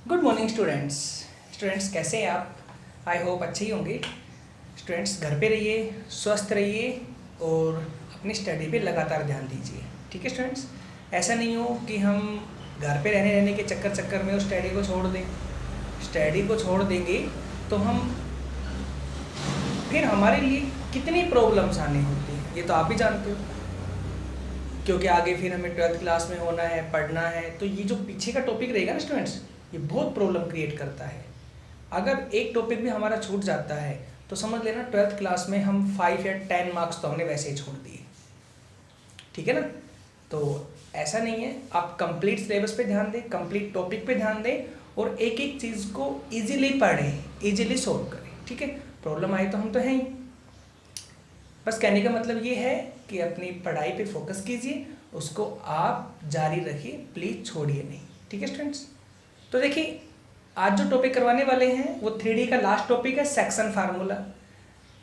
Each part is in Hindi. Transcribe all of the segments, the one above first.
Good morning students. स्टूडेंट्स कैसे हैं आप? आई होप अच्छे ही होंगे। स्टूडेंट्स घर पे रहिए, स्वस्थ रहिए और अपनी स्टडी पे लगातार ध्यान दीजिए। ठीक है स्टूडेंट्स, ऐसा नहीं हो कि हम घर पे रहने के चक्कर में उस स्टडी को छोड़ दें। स्टडी को छोड़ देंगे तो हम फिर हमारे लिए कितनी प्रॉब्लम्स आने होती हैं ये तो आप भी जानते हो, क्योंकि आगे फिर हमें 12th क्लास में होना है, पढ़ना है। तो ये जो पीछे का टॉपिक रहेगा ना स्टूडेंट्स, ये बहुत प्रॉब्लम क्रिएट करता है। अगर एक टॉपिक भी हमारा छूट जाता है तो समझ लेना 12th क्लास में हम 5 या 10 मार्क्स तो हमने वैसे ही छोड़ दिए। ठीक है ना? तो ऐसा नहीं है, आप कंप्लीट सिलेबस पे ध्यान दें, कंप्लीट टॉपिक पे ध्यान दें और एक एक चीज़ को ईजिली पढ़ें, ईजिली सोल्व करें। ठीक है, प्रॉब्लम आए तो हम तो हैं ही। बस कहने का मतलब ये है कि अपनी पढ़ाई पे फोकस कीजिए, उसको आप जारी रखिए, प्लीज़ छोड़िए नहीं। ठीक है स्टूडेंट्स, तो देखिए आज जो टॉपिक करवाने वाले हैं वो 3D का लास्ट टॉपिक है, सेक्शन फार्मूला।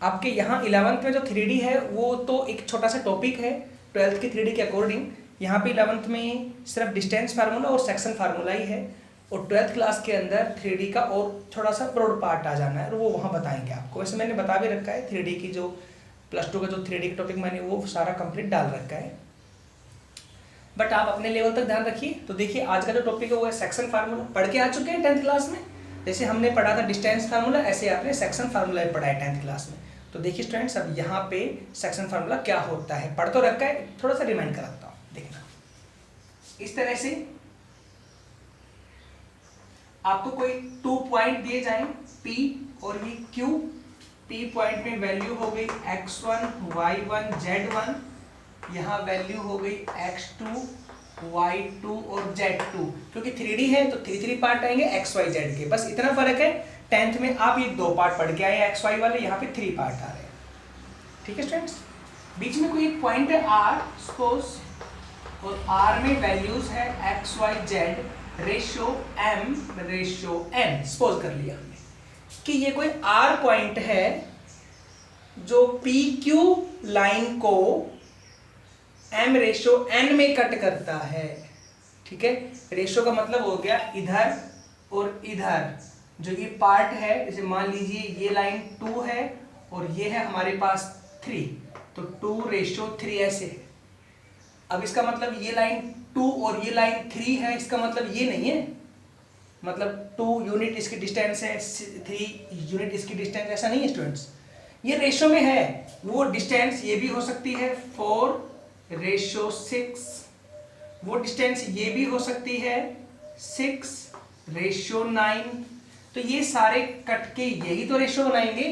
आपके यहाँ 11th में जो 3D है वो तो एक छोटा सा टॉपिक है 12th की 3D के अकॉर्डिंग। यहाँ पे 11th में सिर्फ डिस्टेंस फार्मूला और सेक्शन फार्मूला ही है, और 12th क्लास के अंदर 3D का और थोड़ा सा ब्रॉड पार्ट आ जाना है और वो वहाँ बताएंगे आपको। वैसे मैंने बता भी रखा है 3D की जो +2 का जो 3D का टॉपिक मैंने वो सारा कंप्लीट डाल रखा है, बट आप अपने लेवल तक ध्यान रखिए। तो देखिए आज का जो टॉपिक है वो है सेक्शन फार्मूला। पढ़ के आ चुके हैं 10th क्लास में, जैसे हमने पढ़ा था डिस्टेंस फार्मूला, ऐसे आपने सेक्शन फार्मूला भी पढ़ा है 10th क्लास में। तो देखिए स्टूडेंट्स, अब यहाँ पे सेक्शन फार्मूला क्या होता है पढ़ तो रखा है, थोड़ा सा रिमाइंड कराता हूँ। देखना, इस तरह से आपको कोई 2 पॉइंट दिए जाए P और ये Q। P पॉइंट में वैल्यू हो गई x1, y1, z1, यहाँ वैल्यू हो गई x2, y2 और z2। क्योंकि 3D है तो 3 पार्ट आएंगे x y z के, बस इतना फर्क है। 10th में आप ये 2 पार्ट पढ़ के आए x y वाले, यहाँ पे 3 पार्ट आ रहे हैं। ठीक है स्टूडेंट्स, बीच में कोई एक पॉइंट है R सपोज, और R में वैल्यूज है x y z ratio m ratio n। Suppose कर लिया हमने कि ये कोई R पॉइंट है जो PQ लाइन को m रेशो n में कट करता है। ठीक है, रेशो का मतलब हो गया इधर और इधर जो ये पार्ट है, जैसे मान लीजिए ये लाइन 2 है और ये है हमारे पास 3, तो 2:3 ऐसे है। अब इसका मतलब ये लाइन 2 और ये लाइन 3 है, इसका मतलब ये नहीं है, मतलब 2 यूनिट इसकी डिस्टेंस है, 3 यूनिट इसकी डिस्टेंस, ऐसा नहीं है स्टूडेंट्स। ये रेशो में है, वो डिस्टेंस ये भी हो सकती है 4:6, वो डिस्टेंस ये भी हो सकती है 6:9। तो ये सारे कट के यही तो रेशो बनाएंगे।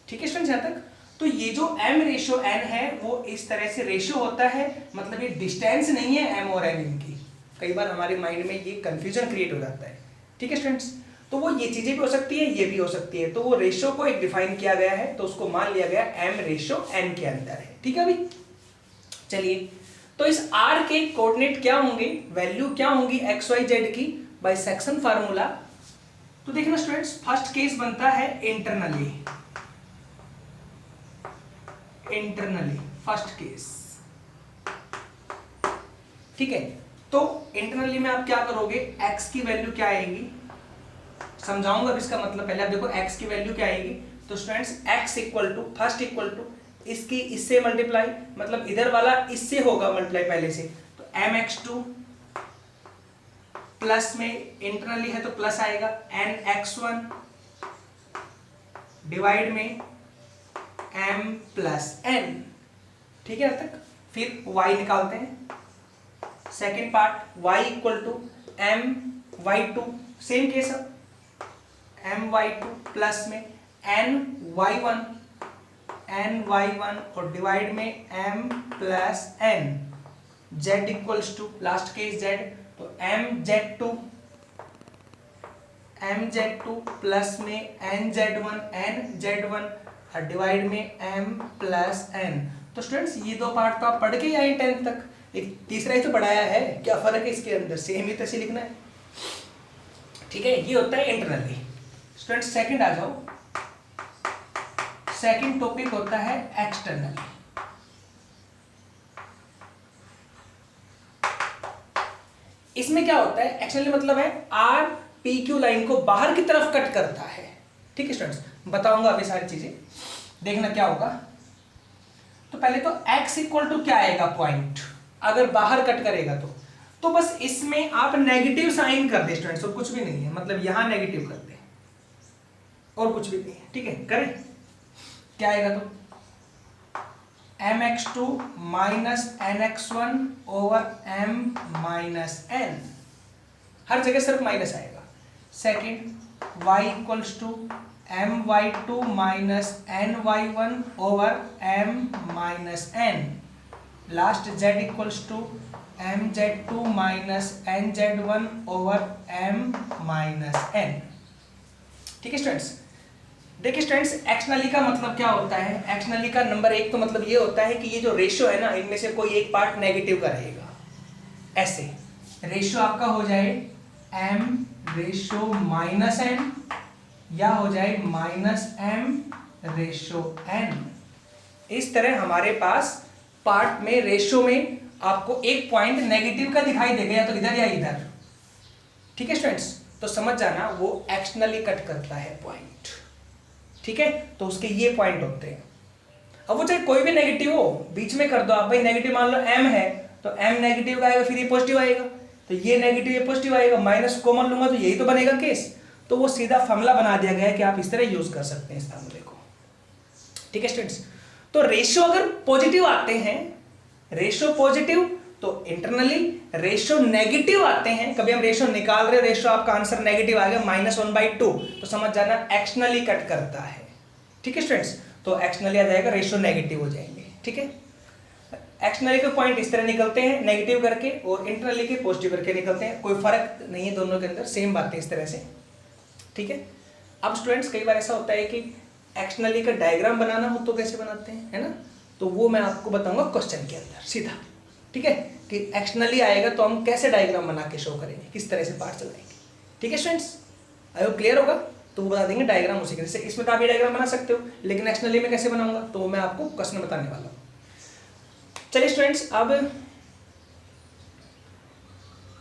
ठीक है स्टूडेंट्स, यहाँ तक। तो ये जो m रेशो n है वो इस तरह से रेशो होता है, मतलब ये डिस्टेंस नहीं है m और n इनकी। कई बार हमारे माइंड में ये कंफ्यूजन क्रिएट हो जाता है। ठीक है स्टूडेंट्स, तो वो ये चीजें भी हो सकती है, ये भी हो सकती है। तो वो रेशो को एक डिफाइन किया गया है, तो उसको मान लिया गया m रेशो n के अंदर है। ठीक है, अभी चलिए, तो इस r के कोऑर्डिनेट क्या होंगे, वैल्यू क्या होंगी x y z की बाय सेक्शन फार्मूला। तो देखना स्टूडेंट्स, फर्स्ट केस बनता है इंटरनली फर्स्ट केस। ठीक है, तो इंटरनली में आप क्या करोगे, x की वैल्यू क्या आएगी समझाऊंगा। अब इसका मतलब पहले आप देखो x की वैल्यू क्या आएगी। तो students x equal to first equal to इसकी इससे मल्टीप्लाई, मतलब इधर वाला इससे होगा मल्टीप्लाई पहले से, तो mx2 प्लस में इंटरनली है तो प्लस आएगा nx1 डिवाइड में m प्लस n। ठीक है, अब तक। फिर y निकालते हैं, second part y equal to m y2, same case है, m y2 प्लस में n y1 और डिवाइड में m plus n। z equals to last case z, तो mz2 प्लस में nz1 और डिवाइड में m प्लस n। तो स्टूडेंट्स ये 2 पार्ट तो आप पढ़ के आए 10th तक, एक तीसरा ही तो पढ़ाया है, क्या फर्क है इसके अंदर, सेम ही तो ऐसे लिखना है। ठीक है, ये होता है इंटरनली। स्टूडेंट्स सेकंड आ जाओ, सेकंड टॉपिक होता है एक्सटर्नली। इसमें क्या होता है, एक्सटर्नली मतलब है R पी क्यू लाइन को बाहर की तरफ कट करता है। ठीक है स्टूडेंट्स, बताऊंगा अभी सारी चीजें, देखना क्या होगा। तो पहले तो x इक्वल टू क्या आएगा पॉइंट, अगर बाहर कट करेगा तो बस इसमें आप नेगेटिव साइन कर दे स्टूडेंट्स, और कुछ भी नहीं है, मतलब यहां नेगेटिव कर दे और कुछ भी नहीं है। ठीक है, करें क्या आएगा, तो mx2 minus nx1 over m minus n, हर जगह सिर्फ माइनस आएगा। Second y equals to my2 minus ny1 over m minus n, last z equals to mz2 minus nz1 over m minus n। ठीक है स्टूडेंट्स, देखिए स्टूडेंट्स एक्सटर्नली का मतलब क्या होता है। एक्सटर्नली का नंबर एक तो मतलब ये होता है कि ये जो रेशियो है ना, इनमें से कोई एक पार्ट नेगेटिव का रहेगा। ऐसे रेशियो आपका हो जाए m रेशियो माइनस n, या हो जाए माइनस m रेशियो n। इस तरह हमारे पास पार्ट में रेशियो में आपको एक पॉइंट नेगेटिव का दिखाई देगा, या तो इधर या इधर। ठीक है स्टूडेंट्स, तो समझ जाना वो एक्सटर्नली कट करता है पॉइंट। ठीक है, तो उसके ये पॉइंट होते हैं। अब वो चाहे कोई भी नेगेटिव हो, बीच में कर दो आप, भाई नेगेटिव मान लो m है तो m नेगेटिव का आएगा, फिर ये पॉजिटिव आएगा, तो ये नेगेटिव ये पॉजिटिव आएगा, माइनस कॉमन लूंगा तो यही तो बनेगा केस। तो वो सीधा फॉर्मूला बना दिया गया है कि आप इस तरह यूज कर सकते हैं इस फॉर्मूले को। ठीक है स्टूडेंट्स, तो रेशियो अगर पॉजिटिव आते हैं, रेशियो पॉजिटिव तो इंटरनली, रेशियो नेगेटिव आते हैं, कभी हम रेशियो निकाल रहे, रेशियो आपका आंसर नेगेटिव आ गया -1/2, तो समझ जाना एक्सटर्नली कट करता है। ठीक है स्टूडेंट्स, तो एक्सटर्नली आ जाएगा, रेशियो नेगेटिव हो जाएंगे। ठीक है, एक्सटर्नली के पॉइंट इस तरह निकलते हैं नेगेटिव करके, और इंटरनली के पॉजिटिव करके निकलते हैं, कोई फर्क नहीं है दोनों के अंदर, सेम बातें इस तरह से। ठीक है, अब स्टूडेंट्स कई बार ऐसा होता है कि एक्सटर्नली का डायग्राम बनाना हो तो कैसे बनाते हैं, है ना, तो वो मैं आपको बताऊंगा क्वेश्चन के अंदर सीधा। ठीक है, कि एक्सटर्नली आएगा तो हम कैसे डायग्राम बना के शो करेंगे, किस तरह से पार्ट चलाएंगे। ठीक है स्टूडेंट्स, आई होप क्लियर होगा, तो वो बता देंगे डायग्राम उसी के। जैसे इसमें तो आप ये डायग्राम बना सकते हो, लेकिन एक्सटर्नली में कैसे बनाऊंगा तो वो मैं आपको क्वेश्चन बताने वाला हूँ। चलिए स्टूडेंट्स, अब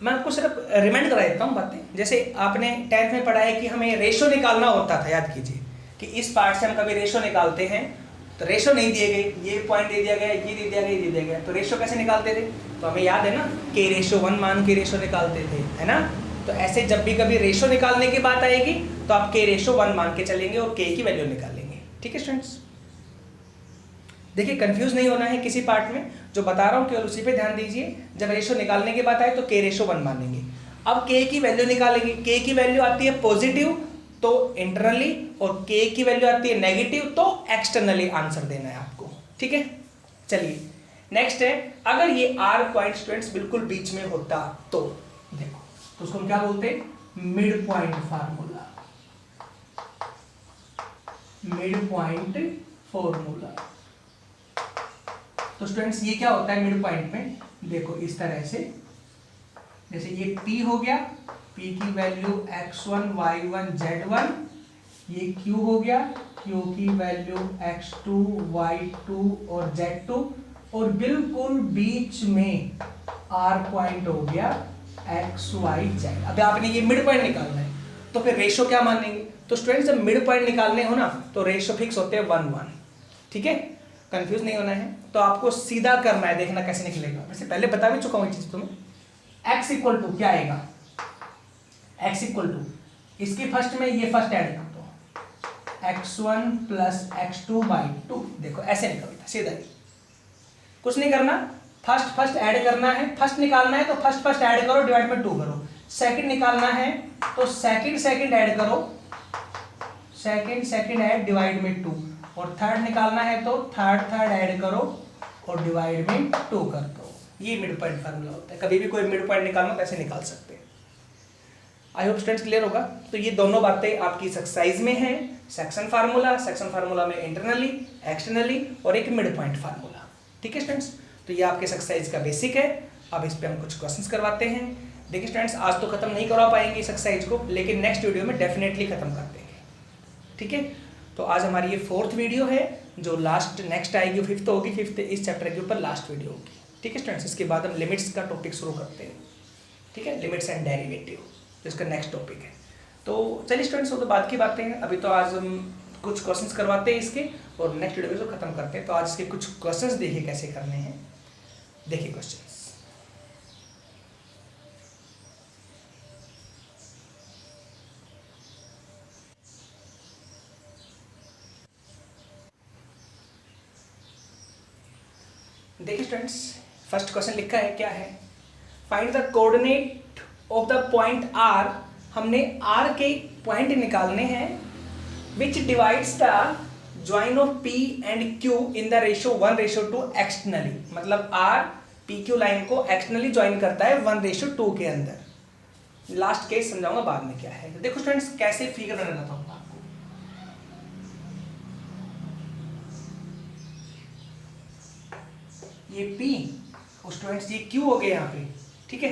मैं आपको सिर्फ रिमाइंड करा देता हूँ बातें। जैसे आपने 10th में पढ़ा है कि हमें रेशो निकालना होता था, याद कीजिए कि इस पार्ट से हम कभी रेशो निकालते हैं तो रेशो नहीं दिए गए, ये पॉइंट दे दिया गया, ये दे दिया गया, ये दे दिया गया, तो रेशो कैसे निकालते थे, तो हमें याद है ना, k रेशो 1 मान के रेशो निकालते थे, है ना। तो ऐसे जब भी कभी रेशो निकालने की बात आएगी तो आप k रेशो 1 मान के चलेंगे और k की वैल्यू निकालेंगे। ठीक है स्टूडेंट्स, देखिए कंफ्यूज नहीं होना है किसी पार्ट में, जो बता रहा हूँ केवल उसी पे ध्यान दीजिए। जब रेशो निकालने की बात आए तो k रेशो 1 मानेंगे। अब k की वैल्यू निकालेंगे, k की वैल्यू आती है पॉजिटिव तो इंटरनली, और k की वैल्यू आती है नेगेटिव तो एक्सटर्नली आंसर देना है आपको। ठीक है, चलिए नेक्स्ट है, अगर ये r पॉइंट स्टूडेंट्स बिल्कुल बीच में होता तो देखो, तो उसको हम क्या बोलते हैं, mid point formula. Mid point formula, तो स्टूडेंट्स ये क्या होता है मिड पॉइंट में, देखो इस तरह से, जैसे ये P हो गया, P की वैल्यू x1 y1 z1, ये Q हो गया, Q की वैल्यू x2 y2 और z2, और बिल्कुल बीच में R पॉइंट हो गया x y z। अब आपने ये मिड पॉइंट निकालना है तो फिर रेशो क्या मानेंगे, तो स्टूडेंट्स जब मिड पॉइंट निकालने हो ना तो रेशो फिक्स होते हैं 1:1। ठीक है, कंफ्यूज नहीं होना है, तो आपको सीधा करना है, देखना कैसे निकलेगा। वैसे पहले बता भी चुका हूँ ये चीज तुम्हें। x इक्वल टू क्या आएगा, x इक्वल टू, इसके फर्स्ट में ये फर्स्ट ऐड कर दो, x1 प्लस x2/2। देखो ऐसे निकलता सीधा ही, कुछ नहीं करना, फर्स्ट ऐड करना है, फर्स्ट निकालना है तो फर्स्ट ऐड करो, डिवाइड में 2 करो। सेकंड निकालना है तो सेकंड ऐड करो, सेकंड ऐड डिवाइड में 2, और थर्ड निकालना है तो थर्ड ऐड करो और डिवाइड में 2 कर दो। ये मिड पॉइंट फार्मूला होता है, कभी भी कोई मिड पॉइंट निकालना तो ऐसे निकाल सकते हैं। आई होप स्टूडेंट्स क्लियर होगा। तो ये दोनों बातें आपकी एक्सरसाइज में हैं, सेक्शन फार्मूला में इंटरनली, एक्सटर्नली, और एक मिड पॉइंट फार्मूला। ठीक है स्टूडेंट्स, तो ये आपके एक्सरसाइज का बेसिक है। अब इस पे हम कुछ क्वेश्चंस करवाते हैं। देखिए स्टूडेंट्स, आज तो खत्म नहीं करवा पाएंगे इस एक्सरसाइज को, लेकिन नेक्स्ट वीडियो में डेफिनेटली खत्म कर देंगे। ठीक है, तो आज हमारी ये 4th वीडियो है, जो लास्ट नेक्स्ट आएगी 5th होगी, 5th इस चैप्टर के ऊपर लास्ट वीडियो होगी। ठीक है स्टूडेंट्स, इसके बाद हम लिमिट्स का टॉपिक शुरू करते हैं। ठीक है, लिमिट्स एंड डेरिवेटिव, तो इसका नेक्स्ट टॉपिक है। तो चलिए स्टूडेंट्स, वो तो बात की बातें हैं, अभी तो आज हम कुछ क्वेश्चंस करवाते हैं इसके और नेक्स्ट वीडियो में तो खत्म करते हैं। तो आज इसके कुछ क्वेश्चंस देखिए कैसे करने हैं। देखिए क्वेश्चंस, देखिए स्टूडेंट्स, फर्स्ट क्वेश्चन लिखा है, क्या है, find the coordinate of the point R. हमने आर के पॉइंट निकालने हैं which divides the join of P and Q in the ratio 1:2 externally. मतलब आर पी क्यू लाइन को एक्सटर्नली ज्वाइन करता है 1:2 के अंदर। लास्ट केस समझाऊंगा बाद में क्या है। तो देखो स्टूडेंट्स, कैसे फिगर बनाना था आपको। ये P और स्टूडेंट्स ये Q हो गए यहाँ पे, ठीक है।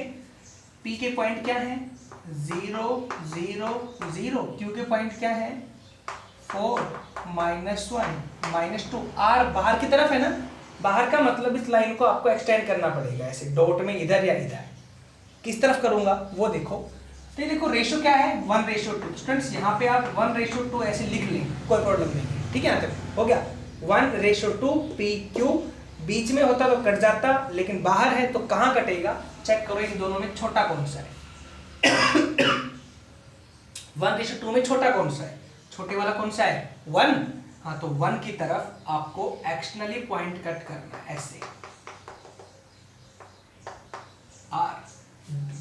P के पॉइंट क्या है, 0 0 0। Q के पॉइंट क्या है, 4 -1 -2। R बाहर की तरफ है ना, बाहर का मतलब इस लाइन को आपको एक्सटेंड करना पड़ेगा ऐसे डॉट में, इधर या इधर। किस तरफ करूंगा वो देखो। तो ये देखो रेशियो क्या है, 1:2। स्टूडेंट्स यहाँ पे आप 1:2 ऐसे लिख लें, कोई प्रॉब्लम नहीं है, ठीक है। यहाँ तक हो गया, 1:2 PQ। बीच में होता तो कट जाता, लेकिन बाहर है तो कहां कटेगा, चेक करो इन दोनों में छोटा कौन सा है। 1:2 में छोटा कौन सा है, छोटे वाला कौन सा है, 1। हाँ, तो 1 की तरफ आपको एक्सटर्नली पॉइंट कट करना है ऐसे।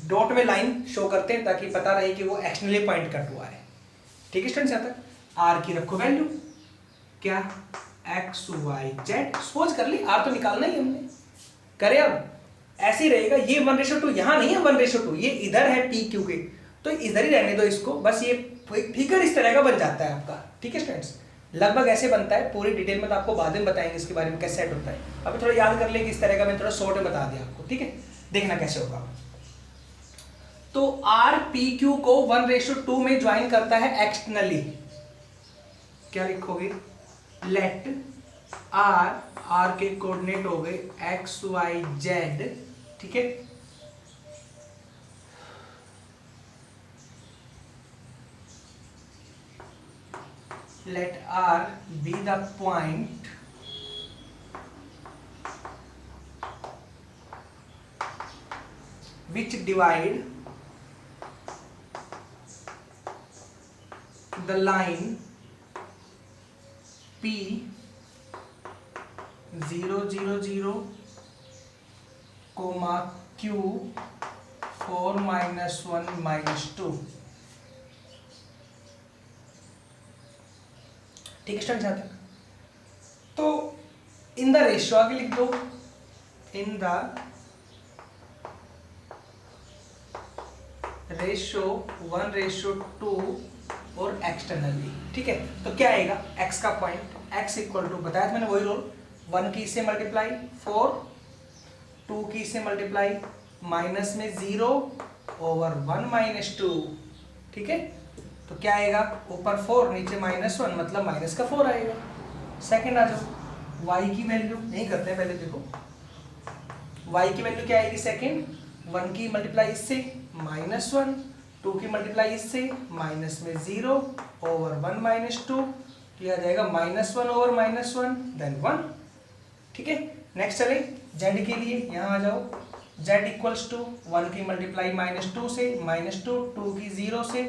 डॉट में लाइन शो करते हैं ताकि पता रहे कि वो एक्सटर्नली पॉइंट कट हुआ है, ठीक है स्टूडेंट्स। यहाँ तक आर की रखो वैल्यू क्या, एक्स वाई जेड। सपोज कर ली, आर तो निकालना ही हमने, करे अब ऐसे ही रहेगा। ये 1:2 यहाँ नहीं है, 1:2 ये इधर है पी क्यू के, तो इधर ही रहने दो इसको। बस ये फिगर इस तरह का बन जाता है आपका, ठीक है स्टूडेंट्स। लगभग ऐसे बनता है, पूरी डिटेल में तो आपको बाद में बताएंगे इसके बारे में कैसे सेट होता है। अभी थोड़ा याद कर ले कि इस तरह का, मैं थोड़ा शॉर्ट में बता दिया आपको, ठीक है। देखना कैसे होगा। तो आर पी क्यू को 1:2 में ज्वाइन करता है एक्सटर्नली। क्या लिखोगे, लेट आर के कोऑर्डिनेट हो गए एक्स वाई जेड, ठीक है। Let R be the point which divide the line P 0 0 0, Q 4 -1 -2, ठीक है स्टूडेंट्स। यहाँ तक तो इन द रेशियो आगे लिख दो, इन द रेशियो 1:2 और एक्सटर्नली, ठीक है। तो क्या आएगा, x का पॉइंट, x इक्वल टू बताया था मैंने वही रोल, 1 की से मल्टीप्लाई 4, 2 की से मल्टीप्लाई माइनस में 0 ओवर 1 -2, ठीक है। तो क्या आएगा, ऊपर 4 नीचे -1 मतलब माइनस का 4 आएगा। सेकंड आ जाओ, y की वैल्यू नहीं करते हैं, पहले देखो y की वैल्यू क्या आएगी सेकंड, 1 की मल्टीप्लाई इससे -1, 2 की मल्टीप्लाई इससे माइनस में 0 ओवर 1 -2, ये आ जाएगा -1 ओवर -1 देन 1, ठीक है। नेक्स्ट चले z के लिए, यहाँ आ जाओ, z इक्वल्स टू 1 की मल्टीप्लाई -2 से -2, 2 की 0 से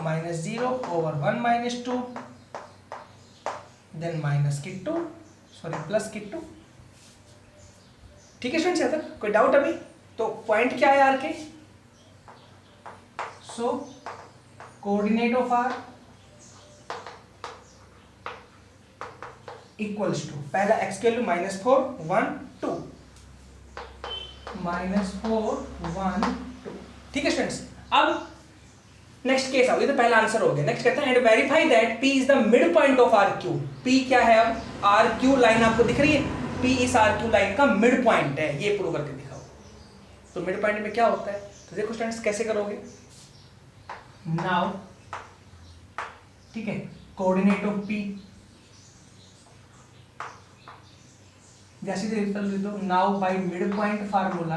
-0 ओवर 1 -2 देन प्लस की 2, ठीक है स्टूडेंट्स। यहाँ तक कोई डाउट अभी? तो पॉइंट क्या है R K, so coordinate of R equals to, पहला एक्स की वैल्यू -4 1 2 -4 1 2, ठीक है स्टूडेंट्स। अब नेक्स्ट केस आओ, ये तो पहला आंसर हो गया। नेक्स्ट कहते हैं and verify that P is the midpoint of R Q. P क्या है, अब आर क्यू लाइन आपको दिख रही है, P इस आर क्यू लाइन का मिड पॉइंट है, ये प्रूव करके दिखाओ। तो मिड पॉइंट में क्या होता है, तो देखो स्टूडेंट्स कैसे करोगे, नाउ ठीक है, कोऑर्डिनेट ऑफ P जैसे लिख दो, now by mid point formula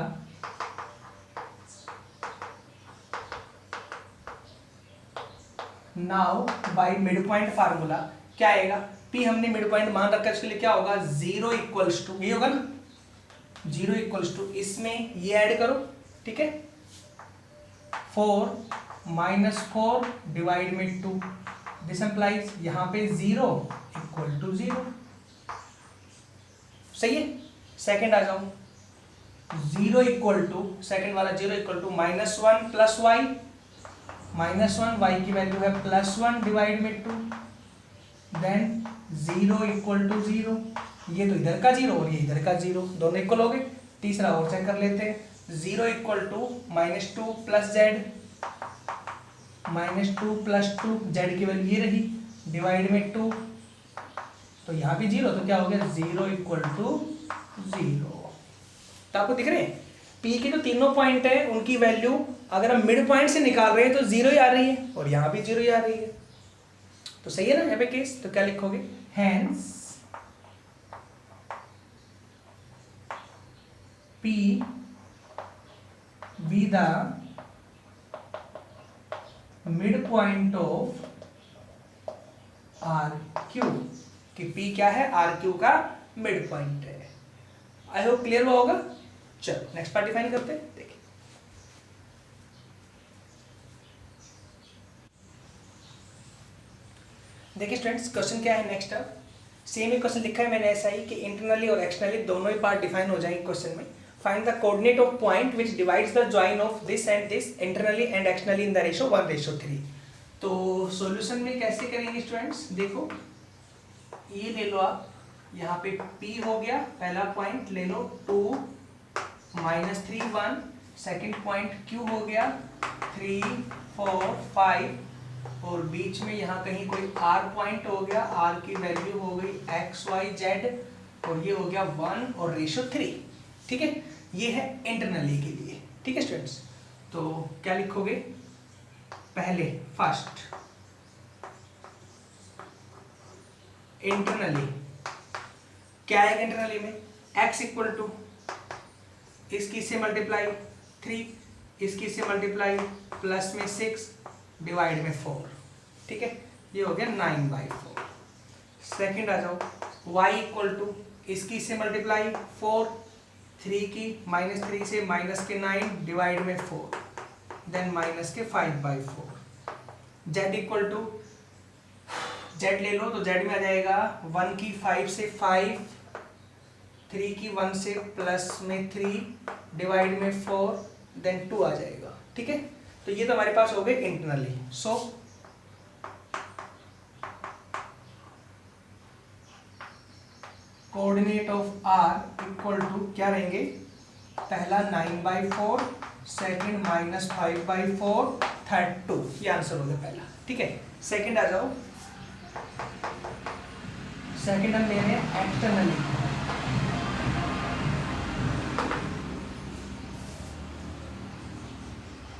now by mid point formula क्या आएगा, पी हमने मिड पॉइंट मान रखा है, उसके लिए क्या होगा, 0 इक्वल्स टू, ये होगा ना 0 इक्वल्स टू, इसमें ये ऐड करो, ठीक है, 4 -4 डिवाइड में 2, दिस एम्प्लाइज यहाँ पे 0 इक्वल टू 0, सही है। सेकंड आ जाओ, 0 इक्वल टू, सेकंड वाला 0 equal to -1 plus Y, -1 Y की वैल्यू है +1 डिवाइड में 2, देन 0 इक्वल टू 0, ये तो इधर का 0 और ये इधर का 0, दोनों इक्वल हो गए। तीसरा और चेक कर लेते हैं, 0 equal to -2 plus Z, -2 plus 2, Z की वैल्यू ये रही, डिवाइड में 2, तो यहाँ भी 0, तो क्या हो गया 0 इक्वल टू 0। तो आपको दिख रहे हैं पी के जो तीनों पॉइंट है उनकी वैल्यू अगर हम मिड पॉइंट से निकाल रहे हैं तो 0 ही आ रही है और यहाँ भी 0 ही आ रही है, तो सही है ना यहाँ पे केस। तो क्या लिखोगे, hence P be the midpoint of RQ, कि P क्या है, RQ का मिड पॉइंट है। आई होप क्लियर हुआ होगा। चलो नेक्स्ट पार्ट डिफाइन करते हैं, देखिए देखिए स्टूडेंट्स क्वेश्चन क्या है नेक्स्ट। अब सेम ही क्वेश्चन लिखा है मैंने ऐसा ही कि इंटरनली और एक्सटर्नली दोनों ही पार्ट डिफाइन हो जाएंगे क्वेश्चन में। Find the coordinate of point which divides the join of this and this internally and externally in the ratio 1:3। तो सॉल्यूशन में कैसे करेंगे स्टूडेंट्स, देखो ये ले लो आप, यहाँ पे P हो गया पहला पॉइंट, ले लो 2 -3 1, सेकेंड पॉइंट Q हो गया 3 4 5, और बीच में यहाँ कहीं कोई R पॉइंट हो गया, R की वैल्यू हो गई x y z, और ये हो गया 1 और रेशियो 3, ठीक है। ये है इंटरनली के लिए, ठीक है स्टूडेंट्स। तो क्या लिखोगे, पहले फर्स्ट इंटरनली क्या है, इंटरनली में x इक्वल टू इसकी से मल्टीप्लाई 3, इसकी से मल्टीप्लाई प्लस में 6 डिवाइड में 4, ठीक है, ये हो गया 9/4। सेकंड आ जाओ, y इक्वल टू इसकी से मल्टीप्लाई 4, 3 की -3 से माइनस के 9 डिवाइड में 4, देन माइनस के 5/4। z इक्वल टू, z ले लो तो z में आ जाएगा 1 की 5 से 5, 3 की 1 से प्लस में 3 डिवाइड में 4, देन 2 आ जाएगा, ठीक है। तो ये तो हमारे पास हो गए internally. So coordinate of R equal to क्या रहेंगे, पहला 9/4, सेकंड -5/4, थर्ड 2, ये आंसर हो गया पहला, ठीक है। सेकंड आ जाओ, सेकंड हम ले रहे हैं एक्सटर्नली।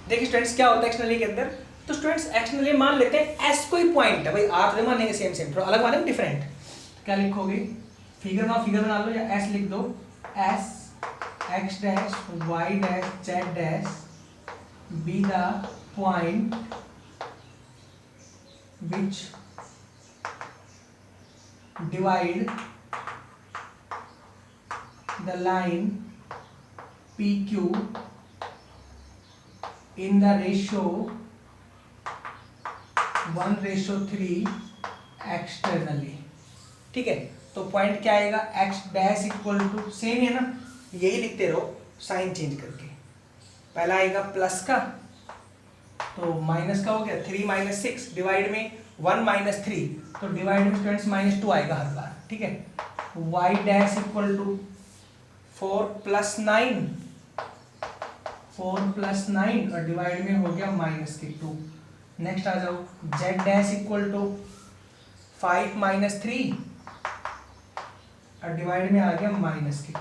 देखिए स्टूडेंट्स क्या होता है एक्सटर्नली के अंदर, तो स्टूडेंट्स एक्सटर्नली मान लेते हैं एस कोई पॉइंट है, भाई आर तो मानेंगे सेम सेम, थोड़ा अलग मानेंगे डिफरेंट। क्या लिखोगे, फिगर बना लो या एस लिख दो, S X dash Y dash Z dash be the point which divide the line P Q in the ratio 1:3 externally, ठीक है। तो पॉइंट क्या आएगा, x dash equal to, same है ना, यही लिखते रहो साइन चेंज करके। पहला आएगा प्लस का, तो माइनस का हो गया 3 - 6 डिवाइड में 1 - 3, तो डिवाइड में स्टूडेंट्स -2 आएगा हर बार, ठीक है। y डैश इक्वल टू 4 + 9, 4 + 9 और डिवाइड में हो गया -2। नेक्स्ट आ जाओ, z डैश इक्वल टू 5 - 3 और डिवाइड में आ गया -2।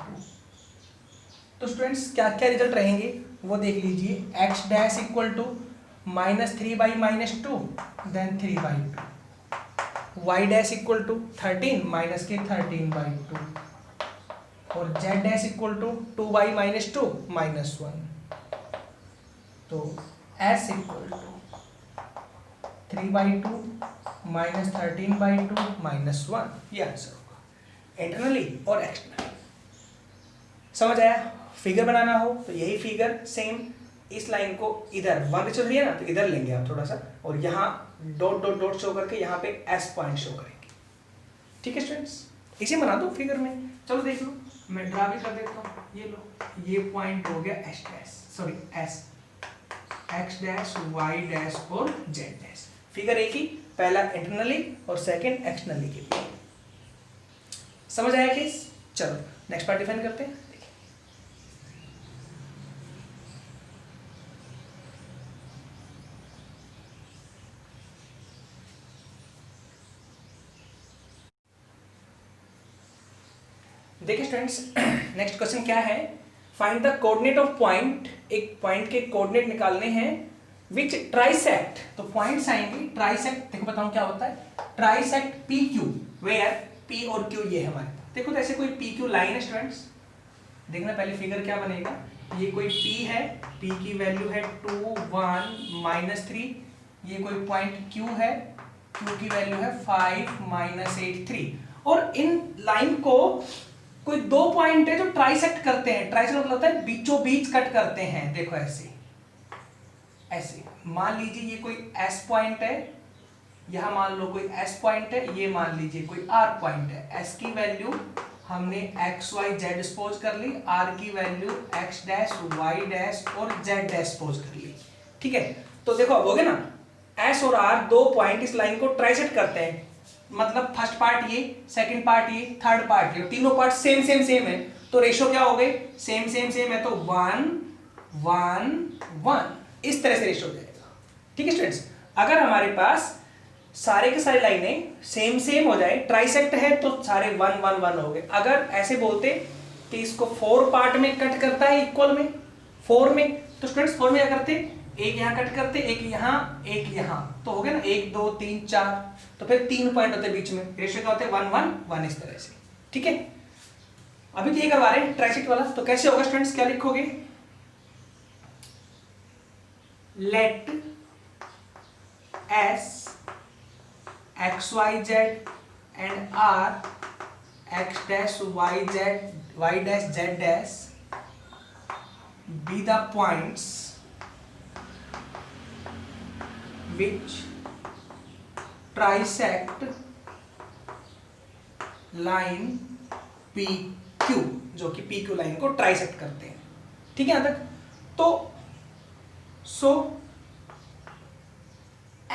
तो स्टूडेंट्स क्या क्या रिजल्ट रहेंगे वो देख लीजिए, x dash equal to -3/-2, then 3/2, y dash equal to 13 -13/2, और z डैश इक्वल टू 2/-2 -1। तो s इक्वल टू 3/2 -13/2 -1, ये आंसर होगा इंटरनली और एक्सटर्नली। समझ आया? फिगर बनाना हो तो यही फिगर सेम, इस लाइन को इधर 1/3 है ना, तो इधर लेंगे आप थोड़ा सा, और यहाँ डॉट डॉट डॉट शो करके यहाँ पे एस पॉइंट शो करेंगे। ठीक है स्टूडेंट्स, इसे बना दो फिगर में। चलो देख लो, मैं ड्रा भी कर देता हूँ। ये लो, ये पॉइंट हो गया S dash, sorry S, X dash, Y dash और जेड डैश। फिगर एक ही, पहला इंटरनली और सेकंड एक्सटर्नली के लिए। समझ आया केस? चलो नेक्स्ट पार्ट डिफाइन करते हैं। देखिए स्टूडेंट्स, नेक्स्ट क्वेश्चन क्या है, find the coordinate of point. एक पॉइंट के कोऑर्डिनेट निकालने हैं विच ट्राइसेक्ट, तो पॉइंट्स आएंगे ट्राइसेक्ट। देखो बताऊं क्या होता है, trisect P Q, where P और क्यू ये हमारे पास। देखो तो ऐसे कोई पी क्यू लाइन है स्टूडेंट्स, देखना पहले फिगर क्या बनेगा। ये कोई पी है, पी की वैल्यू है 2 1 -3। ये कोई पॉइंट क्यू है, क्यू की वैल्यू है 5 -8 3। और इन लाइन को कोई दो पॉइंट है जो ट्राइसेक्ट करते हैं। ट्राइसेक्ट मतलब होता है बीचों बीच कट करते हैं। देखो ऐसे ऐसे मान लीजिए ये कोई एस पॉइंट है, यहां मान लो कोई एस पॉइंट है, ये मान लीजिए कोई आर पॉइंट है। एस की वैल्यू हमने एक्स वाई जेड सपोज कर ली, आर की value X dash Y dash और जेड डैश सपोज कर ली। ठीक है, तो देखो अब हो गया ना, एस और आर दो पॉइंट इस लाइन को ट्राइसेक्ट करते हैं। मतलब फर्स्ट पार्ट ये, सेकंड पार्ट ये, थर्ड पार्ट ये, तीनों पार्ट सेम सेम सेम है, तो रेशो क्या हो गए, सेम सेम सेम है, तो 1 1 1 इस तरह से रेशो हो जाएगा। ठीक है स्टूडेंट्स, अगर हमारे पास सारे के सारे लाइनें सेम सेम हो जाए, ट्राइसेक्ट है, तो सारे 1 1 1 हो गए। अगर ऐसे बोलते कि इसको 4 पार्ट में कट करता है इक्वल में, 4 में, तो स्टूडेंट्स 4 में क्या करते, एक यहां कट करते, एक यहां, तो हो गया ना 1 2 3 4, तो फिर 3 पॉइंट होते बीच में, रेशियो क्या होते हैं 1 1 1 इस तरह से। ठीक है, अभी तो ये करवा रहे हैं ट्राइसेक्ट वाला, तो कैसे होगा स्टूडेंट्स, क्या लिखोगे, let S X Y Z and R X dash Y dash Z dash be the points which trisect line PQ, जो कि PQ लाइन को ट्राइसेक्ट करते हैं। ठीक है यहां तक, तो सो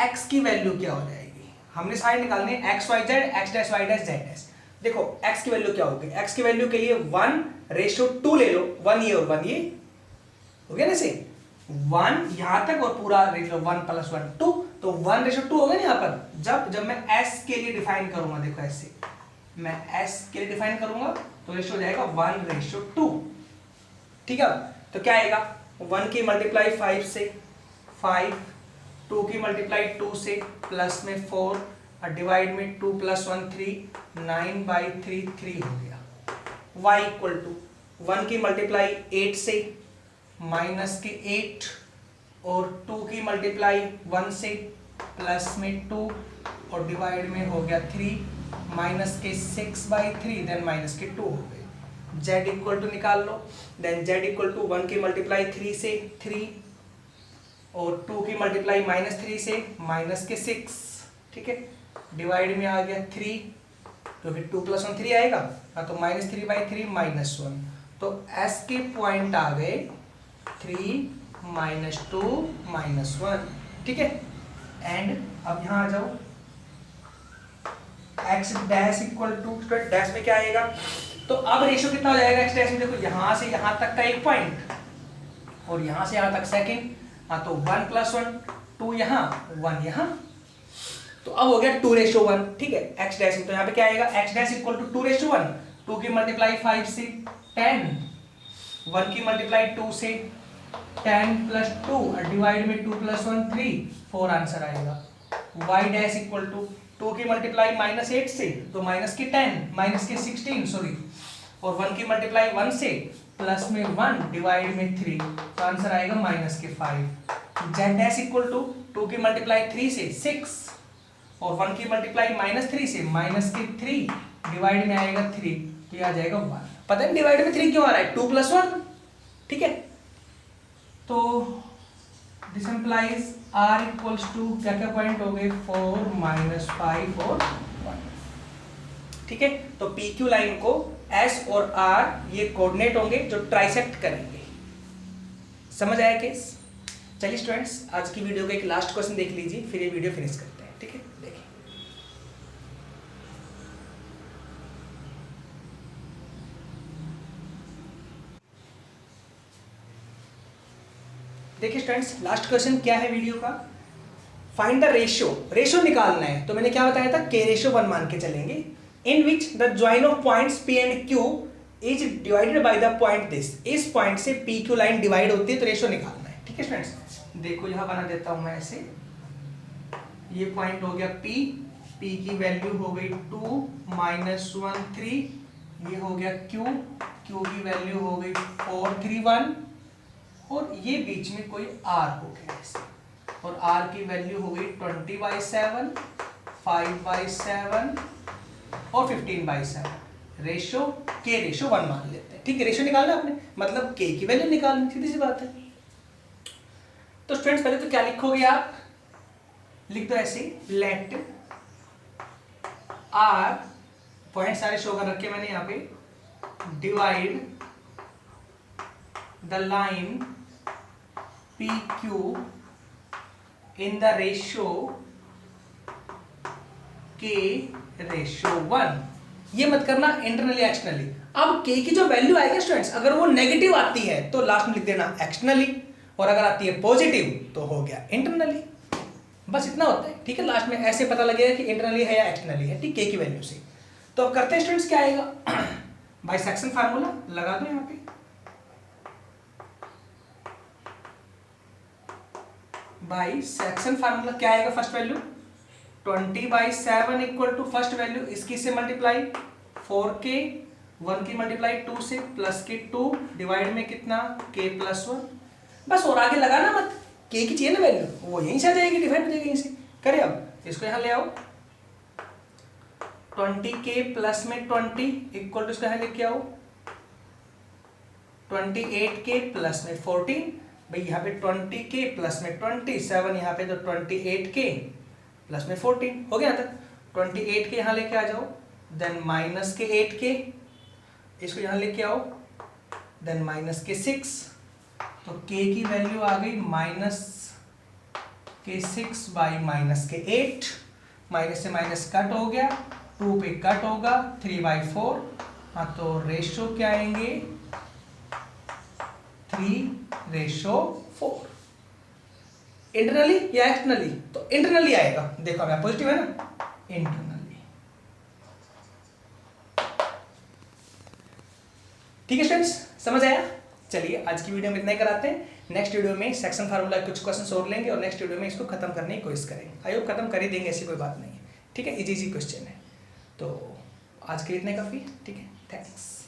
x की वैल्यू क्या हो जाएगी, हमने सारे निकालने X Y Z, X dash Y dash Z dash. देखो x की वैल्यू क्या होगी, x की वैल्यू के लिए 1:2 ले लो, 1 ये और 1 ये हो गया ना, से 1 यहां तक और पूरा रेशियो 1 + 1 2, तो 1:2 होगा ना यहाँ पर। जब मैं s के लिए डिफाइन करूंगा, देखो ऐसे मैं s के लिए डिफाइन करूंगा तो रेशियो हो जाएगा 1:2। ठीक है, तो क्या आएगा, 1 की मल्टीप्लाई 5 से 5, 2 की मल्टीप्लाई 2 से, प्लस में 4 और डिवाइड में 2 + 1 3, 9/3 3 हो गया। y = 1 की मल्टीप्लाई 8 से, माइनस के 8 और 2 की मल्टीप्लाई 1 से, प्लस में 2 और डिवाइड में हो गया 3, माइनस के 6/3 देन माइनस के 2 हो गए। z = निकाल लो, देन z = 1 की मल्टीप्लाई 3 से 3 और 2 की मल्टीप्लाई -3 से माइनस के 6। ठीक है, डिवाइड में आ गया 3, तो फिर 2 + 1 3 आएगा, तो -3/3 -1, तो s के पॉइंट आ गए 3 -2 -1। ठीक है, एंड अब यहां आ जाओ, x डैश = डैश में क्या आएगा, तो अब रेशियो कितना हो जाएगा x डैश में, देखो यहां से यहां तक का एक पॉइंट और यहां से यहां तक सेकंड, तो 1 + 1 2 यहां 1 यहां, तो अब हो गया 2:1। ठीक है, x डैश में, तो यहां पे क्या आएगा, x डैश = 2:1, 2 की मल्टीप्लाई 5 से 10, 1 की मल्टीप्लाई 2 से 10 + 2 और डिवाइड में 2 + 1 3, 4 आंसर आएगा। y डैश = 2 की मल्टीप्लाई -8 से, तो माइनस के 10, माइनस के 16 सॉरी, और 1 की मल्टीप्लाई 1 से, प्लस में 1 डिवाइड में 3, तो आंसर आएगा -5। जेड डैश इक्वल टू 2 की मल्टीप्लाई 3 से 6 और 1 की मल्टीप्लाई -3 से -3 डिवाइड में आएगा 3 तो ये आ जाएगा 1। पता है डिवाइड में 3 क्यों आ रहा है, 2 + 1, ठीक है। तो this implies r equals to क्या क्या पॉइंट हो गए 4 -5 और 1, ठीक है। तो पी क्यू लाइन को s और r ये कोऑर्डिनेट होंगे जो ट्राइसेक्ट करेंगे। समझ आया केस? चलिए स्टूडेंट्स आज की वीडियो का एक लास्ट क्वेश्चन देख लीजिए, फिर ये वीडियो फिनिश करते हैं, ठीक है। देखिए स्टूडेंट्स लास्ट क्वेश्चन क्या है वीडियो का, फाइंड द रेशियो निकालना है। तो मैंने क्या बताया था, k रेशियो 1 मान के चलेंगे, in which the join of points p and q is divided by the point this. इस पॉइंट से p q लाइन डिवाइड होती है तो रेशियो निकालना है, ठीक है स्टूडेंट्स। देखो यहां बना देता हूं मैं ऐसे, ये पॉइंट हो गया p की वैल्यू हो गई 2 -1 3, ये हो गया q की वैल्यू हो गई 4 3 1 और ये बीच में कोई r हो गया ऐसे, और r की वैल्यू हो गई 20/7 5/7 और 15/7। रेशियो k रेशियो 1 मान लेते हैं, ठीक है। रेशियो निकालना आपने मतलब k की वैल्यू निकालनी, सीधी सी बात है। तो स्टूडेंट्स पहले तो क्या लिखोगे आप, लिख दो ऐसे लेट r, पॉइंट सारे शो कर रखे मैंने यहाँ पे, divide the line PQ in the ratio K ratio 1। ये मत करना इंटरनली एक्सटर्नली। अब K की जो वैल्यू आएगी स्टूडेंट्स अगर वो नेगेटिव आती है तो लास्ट में लिख देना एक्सटर्नली, और अगर आती है पॉजिटिव तो हो गया इंटरनली। बस इतना होता है, ठीक है। लास्ट में ऐसे पता लगेगा कि इंटरनली है या एक्सटर्नली है, ठीक, K की वैल्यू से। तो अब करते हैं स्टूडेंट्स क्या आएगा, बाइसेक्शन फार्मूला लगा दो यहाँ पे। बाइसेक्शन फार्मूला क्या आएगा, first value 20/7 equal to first value इसकी से मल्टीप्लाई 4k 1 की मल्टीप्लाई 2 से प्लस के 2 डिवाइड में कितना k + 1। बस और आगे लगाना मत, k की चाहिए ना वैल्यू, वो यहीं से आ जाएगी, डिवाइड हो जाएगी यहीं से। करें अब इसको यहाँ ले आओ, 20k प्लस में 20 इक्वल टू इसको यहाँ लेके आओ 28k प्लस में 14। भाई यहाँ पे 20k प्लस में 27, यहाँ पे तो 28k प्लस में 14 हो गया तक। 28k यहाँ लेके आ जाओ, देन माइनस के 8k इसको यहाँ लेके आओ, देन माइनस के 6, तो k की वैल्यू आ गई -6 बाई -8। माइनस से माइनस कट हो गया, 2 पे कट होगा 3/4। हाँ तो रेशियो क्या आएंगे 3/4। इंटरनली या एक्सटर्नली, तो इंटरनली आएगा। देखो मैं पॉजिटिव है ना, इंटरनली। ठीक है स्टूडेंट्स, समझ आया? चलिए आज की वीडियो में इतना ही कराते हैं। नेक्स्ट वीडियो में सेक्शन फार्मूला कुछ क्वेश्चन और लेंगे और नेक्स्ट वीडियो में इसको खत्म करने की कोशिश करेंगे। आई होप खत्म कर ही देंगे, ऐसी कोई बात नहीं है, ठीक है। इजी क्वेश्चन है। तो आज के लिए इतना काफी, ठीक है। थैंक्स।